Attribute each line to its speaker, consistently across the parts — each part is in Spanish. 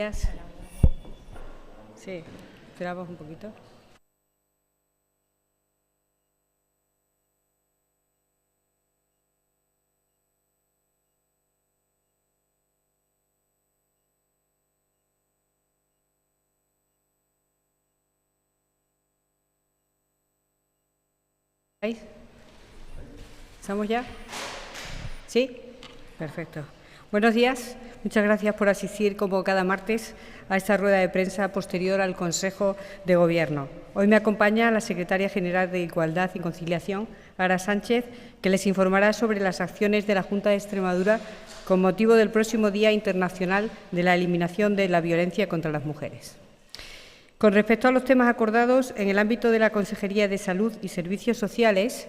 Speaker 1: Gracias. Sí, esperamos un poquito. ¿Ahí? ¿Estamos ya? ¿Sí? Perfecto. Buenos días. Muchas gracias por asistir, como cada martes, a esta rueda de prensa posterior al Consejo de Gobierno. Hoy me acompaña la Secretaria General de Igualdad y Conciliación, Ara Sánchez, que les informará sobre las acciones de la Junta de Extremadura con motivo del próximo Día Internacional de la Eliminación de la Violencia contra las Mujeres. Con respecto a los temas acordados en el ámbito de la Consejería de Salud y Servicios Sociales,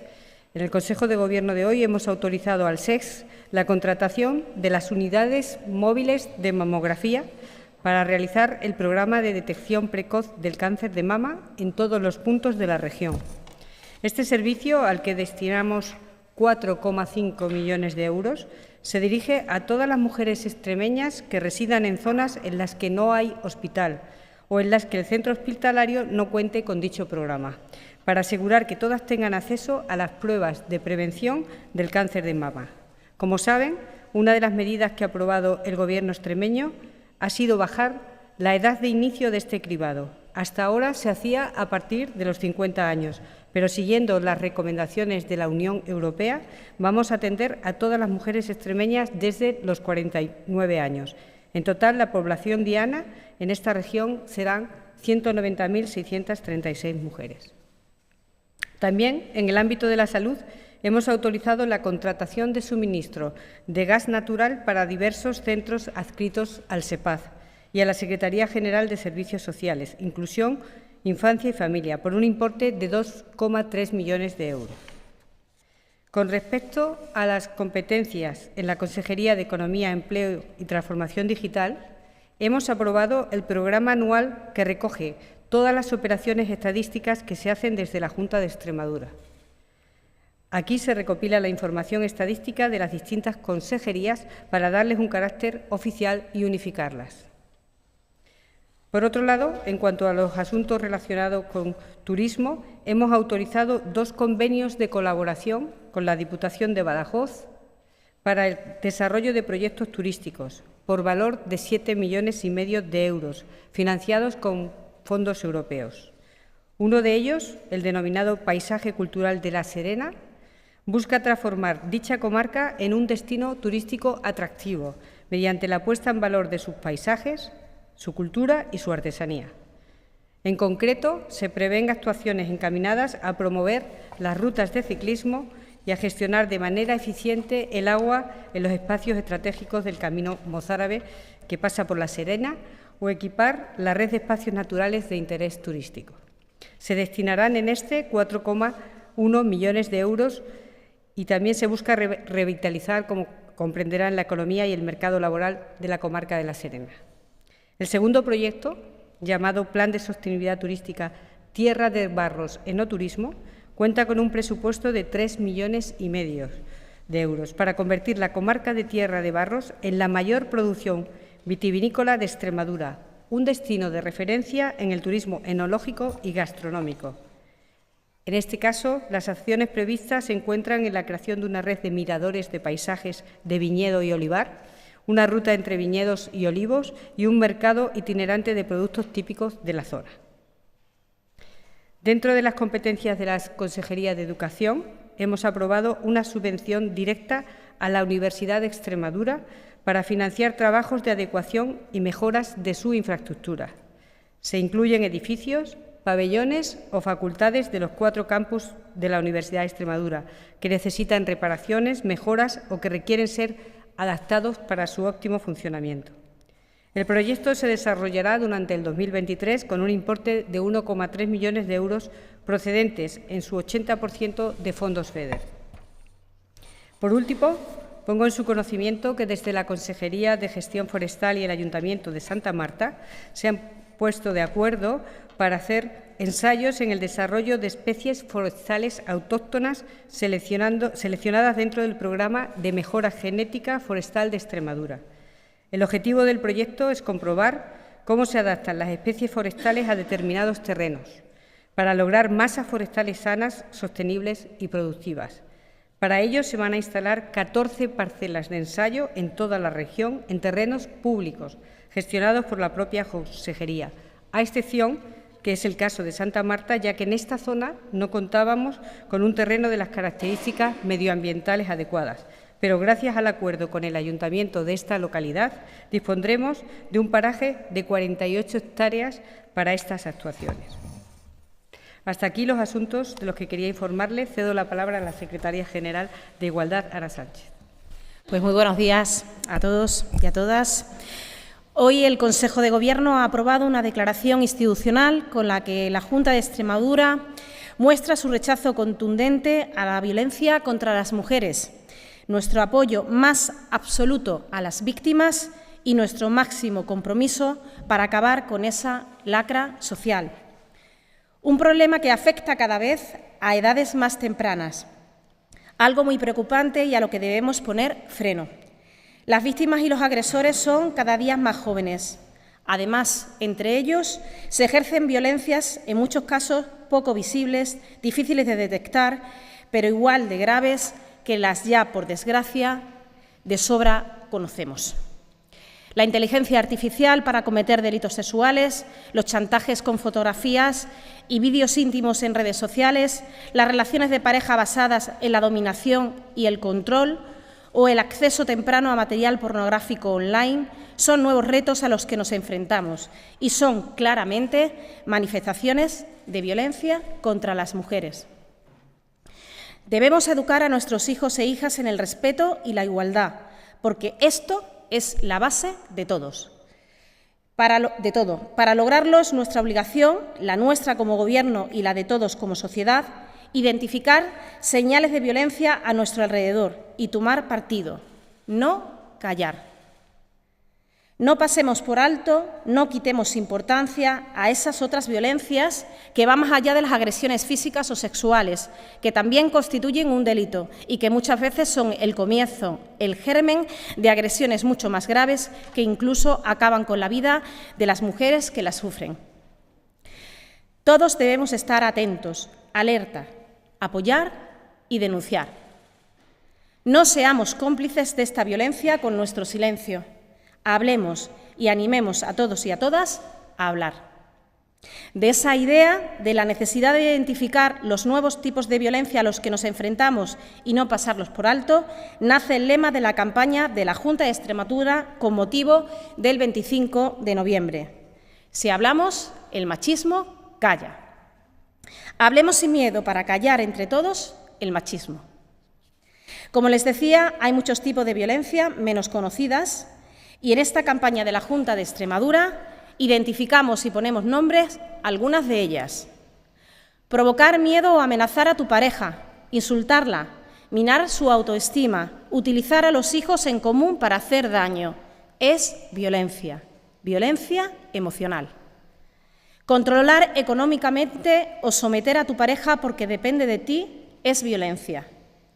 Speaker 1: en el Consejo de Gobierno de hoy hemos autorizado al SEGS la contratación de las unidades móviles de mamografía para realizar el programa de detección precoz del cáncer de mama en todos los puntos de la región. Este servicio, al que destinamos 4,5 millones de euros, se dirige a todas las mujeres extremeñas que residan en zonas en las que no hay hospital o en las que el centro hospitalario no cuente con dicho programa, para asegurar que todas tengan acceso a las pruebas de prevención del cáncer de mama. Como saben, una de las medidas que ha aprobado el Gobierno extremeño ha sido bajar la edad de inicio de este cribado. Hasta ahora se hacía a partir de los 50 años, pero siguiendo las recomendaciones de la Unión Europea, vamos a atender a todas las mujeres extremeñas desde los 49 años. En total, la población diana en esta región serán 190.636 mujeres. También, en el ámbito de la salud, hemos autorizado la contratación de suministro de gas natural para diversos centros adscritos al SEPAZ y a la Secretaría General de Servicios Sociales, Inclusión, Infancia y Familia, por un importe de 2,3 millones de euros. Con respecto a las competencias en la Consejería de Economía, Empleo y Transformación Digital, hemos aprobado el programa anual que recoge todas las operaciones estadísticas que se hacen desde la Junta de Extremadura. Aquí se recopila la información estadística de las distintas consejerías para darles un carácter oficial y unificarlas. Por otro lado, en cuanto a los asuntos relacionados con turismo, hemos autorizado 2 convenios de colaboración con la Diputación de Badajoz para el desarrollo de proyectos turísticos por valor de 7,5 millones de euros, financiados con fondos europeos. Uno de ellos, el denominado Paisaje Cultural de La Serena, busca transformar dicha comarca en un destino turístico atractivo mediante la puesta en valor de sus paisajes, su cultura y su artesanía. En concreto, se prevén actuaciones encaminadas a promover las rutas de ciclismo y a gestionar de manera eficiente el agua en los espacios estratégicos del Camino Mozárabe, que pasa por La Serena, o equipar la red de espacios naturales de interés turístico. Se destinarán en este 4,1 millones de euros y también se busca revitalizar, como comprenderán, la economía y el mercado laboral de la comarca de La Serena. El segundo proyecto, llamado Plan de Sostenibilidad Turística Tierra de Barros Enoturismo, cuenta con un presupuesto de 3,5 millones de euros para convertir la comarca de Tierra de Barros en la mayor producción vitivinícola de Extremadura, un destino de referencia en el turismo enológico y gastronómico. En este caso, las acciones previstas se encuentran en la creación de una red de miradores de paisajes de viñedo y olivar, una ruta entre viñedos y olivos y un mercado itinerante de productos típicos de la zona. Dentro de las competencias de la Consejería de Educación, hemos aprobado una subvención directa a la Universidad de Extremadura para financiar trabajos de adecuación y mejoras de su infraestructura. Se incluyen edificios, pabellones o facultades de los 4 campus de la Universidad de Extremadura que necesitan reparaciones, mejoras o que requieren ser adaptados para su óptimo funcionamiento. El proyecto se desarrollará durante el 2023 con un importe de 1,3 millones de euros procedentes en su 80% de fondos FEDER. Por último, pongo en su conocimiento que desde la Consejería de Gestión Forestal y el Ayuntamiento de Santa Marta se han puesto de acuerdo para hacer ensayos en el desarrollo de especies forestales autóctonas seleccionadas dentro del programa de mejora genética forestal de Extremadura. El objetivo del proyecto es comprobar cómo se adaptan las especies forestales a determinados terrenos, para lograr masas forestales sanas, sostenibles y productivas. Para ello se van a instalar 14 parcelas de ensayo en toda la región, en terrenos públicos, gestionados por la propia Consejería, a excepción, que es el caso de Santa Marta, ya que en esta zona no contábamos con un terreno de las características medioambientales adecuadas. Pero gracias al acuerdo con el Ayuntamiento de esta localidad, dispondremos de un paraje de 48 hectáreas para estas actuaciones. Hasta aquí los asuntos de los que quería informarle. Cedo la palabra a la Secretaria General de Igualdad, Ana Sánchez.
Speaker 2: Pues muy buenos días a todos y a todas. Hoy el Consejo de Gobierno ha aprobado una declaración institucional con la que la Junta de Extremadura muestra su rechazo contundente a la violencia contra las mujeres, nuestro apoyo más absoluto a las víctimas y nuestro máximo compromiso para acabar con esa lacra social. Un problema que afecta cada vez a edades más tempranas, algo muy preocupante y a lo que debemos poner freno. Las víctimas y los agresores son cada día más jóvenes. Además, entre ellos se ejercen violencias, en muchos casos poco visibles, difíciles de detectar, pero igual de graves que las ya, por desgracia, de sobra conocemos. La inteligencia artificial para cometer delitos sexuales, los chantajes con fotografías y vídeos íntimos en redes sociales, las relaciones de pareja basadas en la dominación y el control o el acceso temprano a material pornográfico online son nuevos retos a los que nos enfrentamos y son claramente manifestaciones de violencia contra las mujeres. Debemos educar a nuestros hijos e hijas en el respeto y la igualdad, porque esto es la base de todos. Para lograrlo es nuestra obligación, la nuestra como Gobierno y la de todos como sociedad, identificar señales de violencia a nuestro alrededor y tomar partido, no callar. No pasemos por alto, no quitemos importancia a esas otras violencias que van más allá de las agresiones físicas o sexuales, que también constituyen un delito y que muchas veces son el comienzo, el germen de agresiones mucho más graves que incluso acaban con la vida de las mujeres que las sufren. Todos debemos estar atentos, alerta, apoyar y denunciar. No seamos cómplices de esta violencia con nuestro silencio. Hablemos y animemos a todos y a todas a hablar. De esa idea, de la necesidad de identificar los nuevos tipos de violencia a los que nos enfrentamos y no pasarlos por alto, nace el lema de la campaña de la Junta de Extremadura con motivo del 25 de noviembre. Si hablamos, el machismo calla. Hablemos sin miedo para callar entre todos el machismo. Como les decía, hay muchos tipos de violencia menos conocidas y en esta campaña de la Junta de Extremadura identificamos y ponemos nombres a algunas de ellas. Provocar miedo o amenazar a tu pareja, insultarla, minar su autoestima, utilizar a los hijos en común para hacer daño. Es violencia, violencia emocional. Controlar económicamente o someter a tu pareja porque depende de ti es violencia,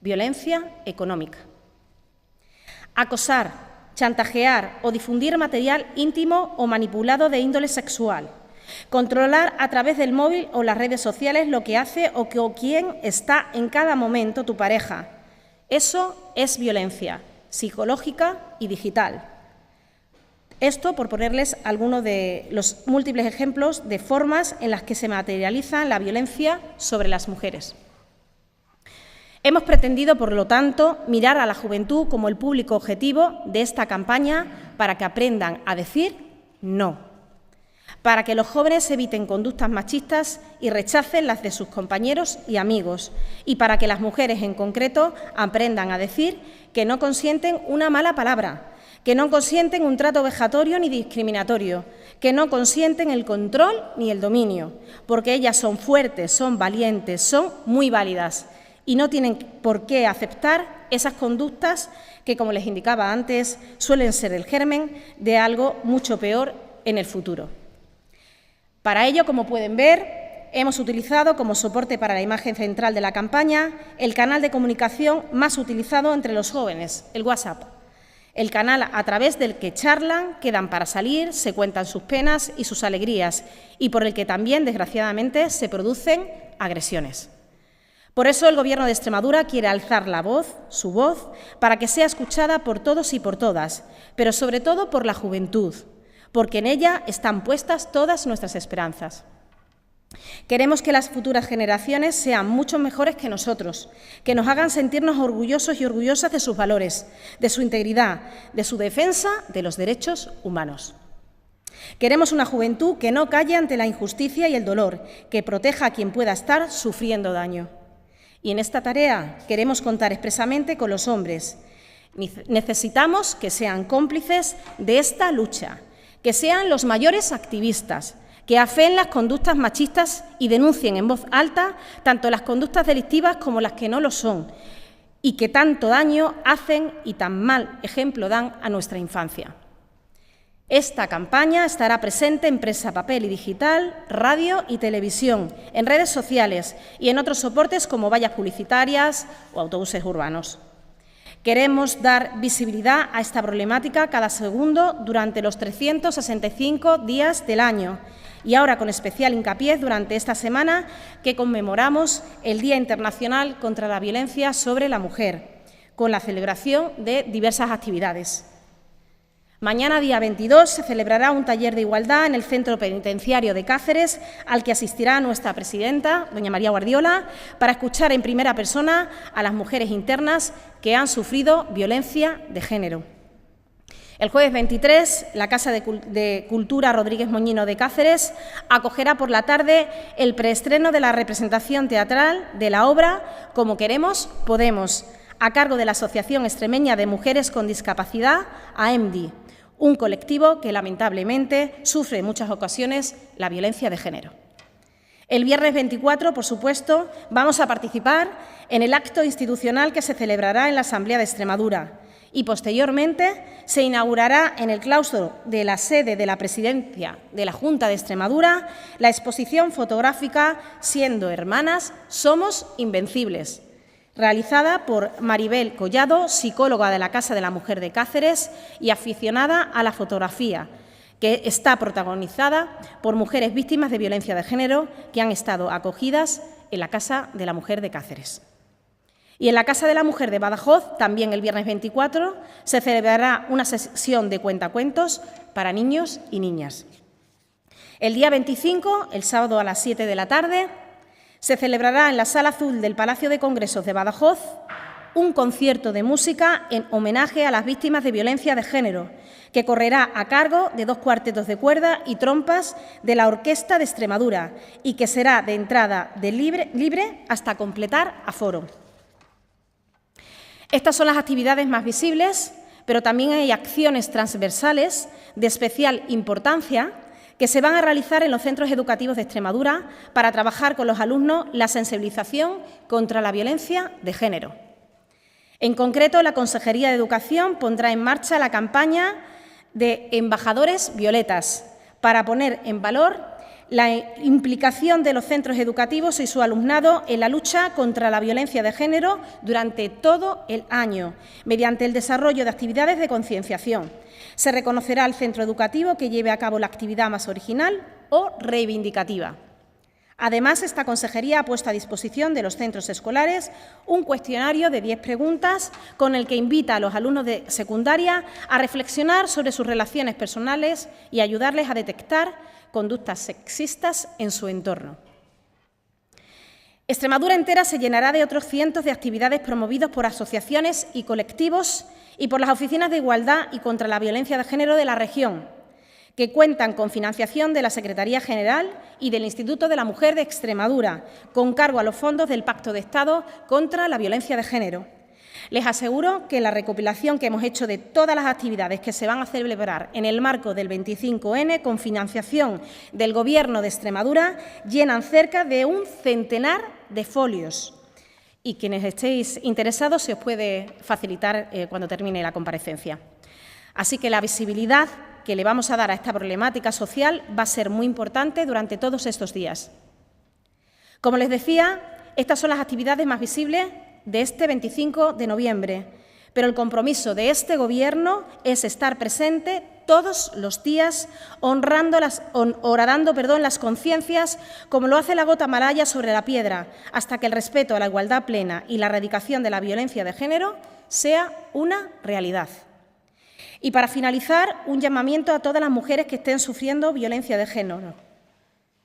Speaker 2: violencia económica. Acosar, chantajear o difundir material íntimo o manipulado de índole sexual. Controlar a través del móvil o las redes sociales lo que hace o quién está en cada momento tu pareja. Eso es violencia psicológica y digital. Esto por ponerles algunos de los múltiples ejemplos de formas en las que se materializa la violencia sobre las mujeres. Hemos pretendido, por lo tanto, mirar a la juventud como el público objetivo de esta campaña para que aprendan a decir no, para que los jóvenes eviten conductas machistas y rechacen las de sus compañeros y amigos, y para que las mujeres en concreto aprendan a decir que no consienten una mala palabra, que no consienten un trato vejatorio ni discriminatorio, que no consienten el control ni el dominio, porque ellas son fuertes, son valientes, son muy válidas y no tienen por qué aceptar esas conductas que, como les indicaba antes, suelen ser el germen de algo mucho peor en el futuro. Para ello, como pueden ver, hemos utilizado como soporte para la imagen central de la campaña el canal de comunicación más utilizado entre los jóvenes, el WhatsApp. el canal a través del que charlan, quedan para salir, se cuentan sus penas y sus alegrías, y por el que también, desgraciadamente, se producen agresiones. Por eso el Gobierno de Extremadura quiere alzar la voz, su voz, para que sea escuchada por todos y por todas, pero sobre todo por la juventud, porque en ella están puestas todas nuestras esperanzas. Queremos que las futuras generaciones sean mucho mejores que nosotros, que nos hagan sentirnos orgullosos y orgullosas de sus valores, de su integridad, de su defensa de los derechos humanos. Queremos una juventud que no calle ante la injusticia y el dolor, que proteja a quien pueda estar sufriendo daño. Y en esta tarea queremos contar expresamente con los hombres. Necesitamos que sean cómplices de esta lucha, que sean los mayores activistas, que afeen las conductas machistas y denuncien en voz alta tanto las conductas delictivas como las que no lo son y que tanto daño hacen y tan mal ejemplo dan a nuestra infancia. Esta campaña estará presente en prensa, papel y digital, radio y televisión, en redes sociales y en otros soportes como vallas publicitarias o autobuses urbanos. Queremos dar visibilidad a esta problemática cada segundo durante los 365 días del año y ahora con especial hincapié durante esta semana que conmemoramos el Día Internacional contra la Violencia sobre la Mujer, con la celebración de diversas actividades. Mañana, día 22, se celebrará un taller de igualdad en el Centro Penitenciario de Cáceres, al que asistirá nuestra presidenta, doña María Guardiola, para escuchar en primera persona a las mujeres internas que han sufrido violencia de género. El jueves 23, la Casa de Cultura Rodríguez Moñino de Cáceres acogerá por la tarde el preestreno de la representación teatral de la obra Como queremos, podemos, a cargo de la Asociación Extremeña de Mujeres con Discapacidad, AEMDI, un colectivo que lamentablemente sufre en muchas ocasiones la violencia de género. El viernes 24, por supuesto, vamos a participar en el acto institucional que se celebrará en la Asamblea de Extremadura y posteriormente se inaugurará en el claustro de la sede de la Presidencia de la Junta de Extremadura la exposición fotográfica Siendo hermanas, somos invencibles, realizada por Maribel Collado, psicóloga de la Casa de la Mujer de Cáceres y aficionada a la fotografía, que está protagonizada por mujeres víctimas de violencia de género que han estado acogidas en la Casa de la Mujer de Cáceres. Y en la Casa de la Mujer de Badajoz, también el viernes 24, se celebrará una sesión de cuentacuentos para niños y niñas. El día 25, el sábado a las 7 de la tarde, se celebrará en la Sala Azul del Palacio de Congresos de Badajoz un concierto de música en homenaje a las víctimas de violencia de género, que correrá a cargo de 2 cuartetos de cuerda y trompas de la Orquesta de Extremadura y que será de entrada libre hasta completar aforo. Estas son las actividades más visibles, pero también hay acciones transversales de especial importancia que se van a realizar en los centros educativos de Extremadura para trabajar con los alumnos la sensibilización contra la violencia de género. En concreto, la Consejería de Educación pondrá en marcha la campaña de Embajadores Violetas para poner en valor la implicación de los centros educativos y su alumnado en la lucha contra la violencia de género durante todo el año, mediante el desarrollo de actividades de concienciación. Se reconocerá al centro educativo que lleve a cabo la actividad más original o reivindicativa. Además, esta consejería ha puesto a disposición de los centros escolares un cuestionario de 10 preguntas con el que invita a los alumnos de secundaria a reflexionar sobre sus relaciones personales y ayudarles a detectar conductas sexistas en su entorno. Extremadura entera se llenará de otros cientos de actividades promovidas por asociaciones y colectivos y por las oficinas de igualdad y contra la violencia de género de la región, que cuentan con financiación de la Secretaría General y del Instituto de la Mujer de Extremadura, con cargo a los fondos del Pacto de Estado contra la violencia de género. Les aseguro que la recopilación que hemos hecho de todas las actividades que se van a celebrar en el marco del 25N con financiación del Gobierno de Extremadura llenan cerca de un centenar de folios. Y quienes estéis interesados se os puede facilitar cuando termine la comparecencia. Así que la visibilidad que le vamos a dar a esta problemática social va a ser muy importante durante todos estos días. Como les decía, estas son las actividades más visibles de este 25 de noviembre, Pero el compromiso de este Gobierno es estar presente todos los días horadando las conciencias, como lo hace la gota malaya sobre la piedra, hasta que el respeto a la igualdad plena y la erradicación de la violencia de género sea una realidad. Y para finalizar, un llamamiento a todas las mujeres que estén sufriendo violencia de género.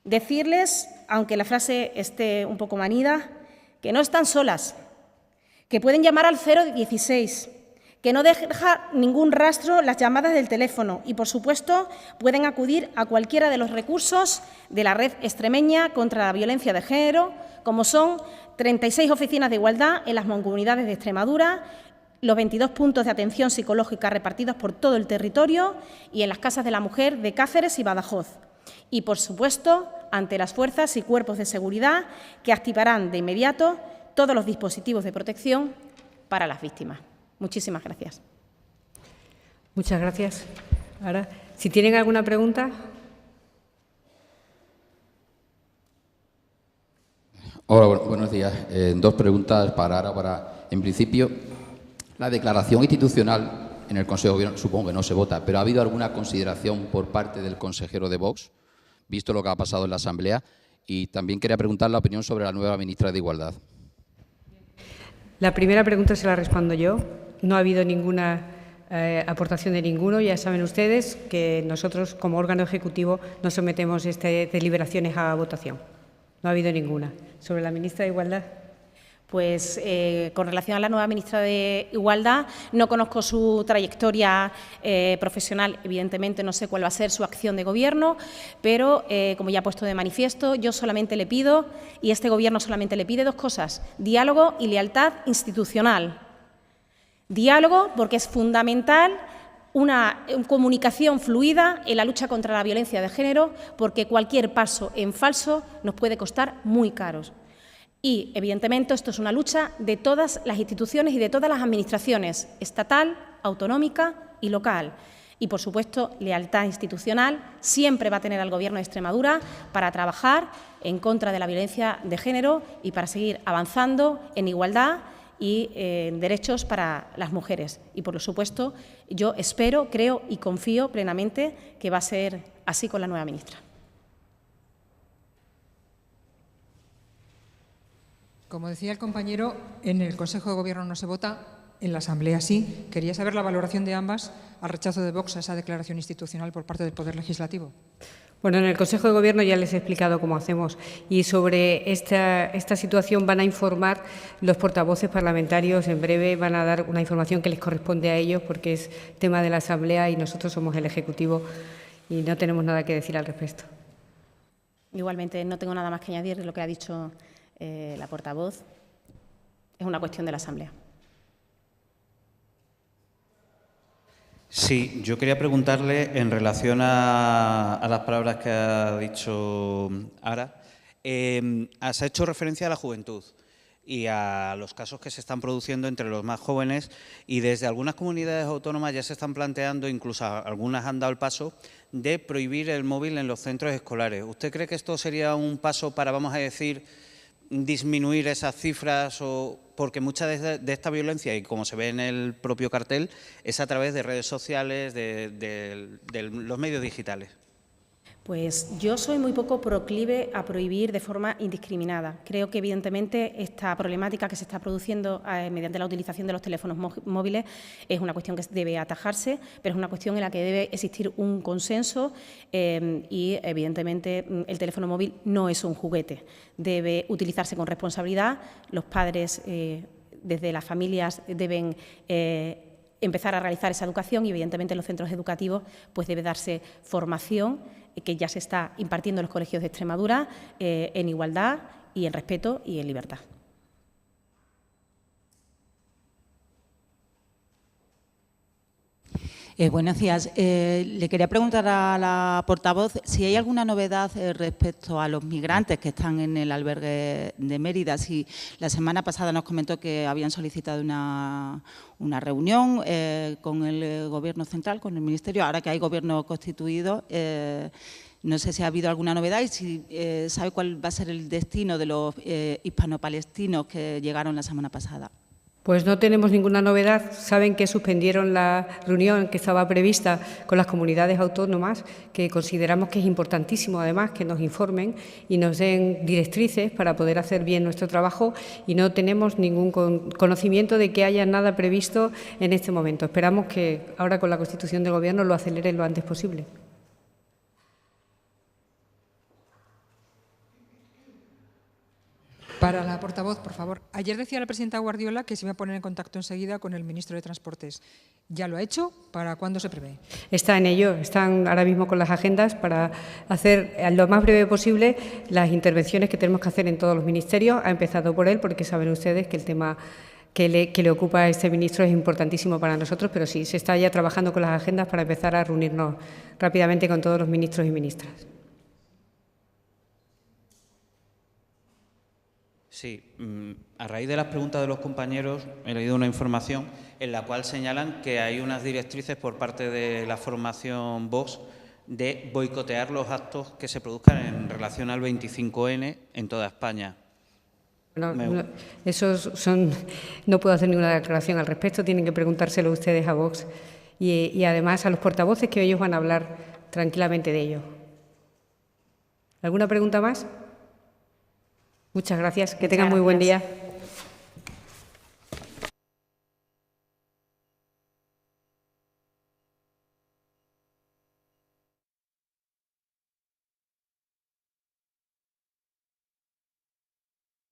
Speaker 2: Decirles, aunque la frase esté un poco manida, que no están solas, que pueden llamar al 016, que no deja ningún rastro las llamadas del teléfono y, por supuesto, pueden acudir a cualquiera de los recursos de la Red Extremeña contra la Violencia de Género, como son 36 oficinas de igualdad en las mancomunidades de Extremadura, los 22 puntos de atención psicológica repartidos por todo el territorio y en las casas de la mujer de Cáceres y Badajoz. Y, por supuesto, ante las fuerzas y cuerpos de seguridad que activarán de inmediato todos los dispositivos de protección para las víctimas. Muchísimas gracias.
Speaker 1: Muchas gracias. Ahora, si tienen alguna pregunta.
Speaker 3: Hola, buenos días. Dos preguntas en principio, la declaración institucional en el Consejo de Gobierno, supongo que no se vota, pero ¿ha habido alguna consideración por parte del consejero de Vox, visto lo que ha pasado en la Asamblea? Y también quería preguntar la opinión sobre la nueva ministra de Igualdad.
Speaker 1: La primera pregunta se la respondo yo. No ha habido ninguna aportación de ninguno. Ya saben ustedes que nosotros, como órgano ejecutivo, no sometemos deliberaciones a votación. No ha habido ninguna. ¿Sobre la ministra de Igualdad?
Speaker 2: Pues con relación a la nueva ministra de Igualdad, no conozco su trayectoria profesional, evidentemente no sé cuál va a ser su acción de Gobierno, pero como ya he puesto de manifiesto, yo solamente le pido, y este Gobierno solamente le pide dos cosas: diálogo y lealtad institucional. Diálogo, porque es fundamental una comunicación fluida en la lucha contra la violencia de género, porque cualquier paso en falso nos puede costar muy caros. Y, evidentemente, esto es una lucha de todas las instituciones y de todas las administraciones, estatal, autonómica y local. Y, por supuesto, lealtad institucional siempre va a tener al Gobierno de Extremadura para trabajar en contra de la violencia de género y para seguir avanzando en igualdad y derechos para las mujeres. Y, por supuesto, yo espero, creo y confío plenamente que va a ser así con la nueva ministra.
Speaker 4: Como decía el compañero, en el Consejo de Gobierno no se vota, en la Asamblea sí. Quería saber la valoración de ambas al rechazo de Vox a esa declaración institucional por parte del Poder Legislativo.
Speaker 1: Bueno, en el Consejo de Gobierno ya les he explicado cómo hacemos y sobre esta situación van a informar los portavoces parlamentarios. En breve van a dar una información que les corresponde a ellos porque es tema de la Asamblea y nosotros somos el Ejecutivo y no tenemos nada que decir al respecto.
Speaker 2: Igualmente, no tengo nada más que añadir de lo que ha dicho la portavoz. Es una cuestión de la Asamblea.
Speaker 5: Sí, yo quería preguntarle en relación a las palabras que ha dicho Ara. Se ha hecho referencia a la juventud y a los casos que se están produciendo entre los más jóvenes y desde algunas comunidades autónomas ya se están planteando, incluso algunas han dado el paso, de prohibir el móvil en los centros escolares. ¿Usted cree que esto sería un paso para, vamos a decir, disminuir esas cifras? Porque mucha de esta violencia, y como se ve en el propio cartel, es a través de redes sociales, de los medios digitales.
Speaker 2: Pues yo soy muy poco proclive a prohibir de forma indiscriminada. Creo que, evidentemente, esta problemática que se está produciendo mediante la utilización de los teléfonos móviles es una cuestión que debe atajarse, pero es una cuestión en la que debe existir un consenso y, evidentemente, el teléfono móvil no es un juguete. Debe utilizarse con responsabilidad. Los padres, desde las familias, deben empezar a realizar esa educación y, evidentemente, en los centros educativos pues debe darse formación que ya se está impartiendo en los colegios de Extremadura en igualdad y en respeto y en libertad.
Speaker 6: Buenos días. Le quería preguntar a la portavoz si hay alguna novedad respecto a los migrantes que están en el albergue de Mérida. Si la semana pasada nos comentó que habían solicitado una reunión con el Gobierno central, con el Ministerio. Ahora que hay Gobierno constituido, no sé si ha habido alguna novedad y si sabe cuál va a ser el destino de los hispano-palestinos que llegaron la semana pasada.
Speaker 1: Pues no tenemos ninguna novedad. Saben que suspendieron la reunión que estaba prevista con las comunidades autónomas, que consideramos que es importantísimo, además, que nos informen y nos den directrices para poder hacer bien nuestro trabajo, y no tenemos ningún conocimiento de que haya nada previsto en este momento. Esperamos que ahora con la constitución del Gobierno lo aceleren lo antes posible.
Speaker 4: Para la portavoz, por favor. Ayer decía la presidenta Guardiola que se iba a poner en contacto enseguida con el ministro de Transportes. ¿Ya lo ha hecho? ¿Para cuándo se prevé?
Speaker 1: Está en ello. Están ahora mismo con las agendas para hacer lo más breve posible las intervenciones que tenemos que hacer en todos los ministerios. Ha empezado por él, porque saben ustedes que el tema que le ocupa a este ministro es importantísimo para nosotros, pero sí, se está ya trabajando con las agendas para empezar a reunirnos rápidamente con todos los ministros y ministras.
Speaker 5: Sí, a raíz de las preguntas de los compañeros he leído una información en la cual señalan que hay unas directrices por parte de la formación Vox de boicotear los actos que se produzcan en relación al 25N en toda España.
Speaker 1: No puedo hacer ninguna declaración al respecto, tienen que preguntárselo ustedes a Vox y además a los portavoces, que ellos van a hablar tranquilamente de ello. ¿Alguna pregunta más? Muchas gracias. Que tengan muy buen día.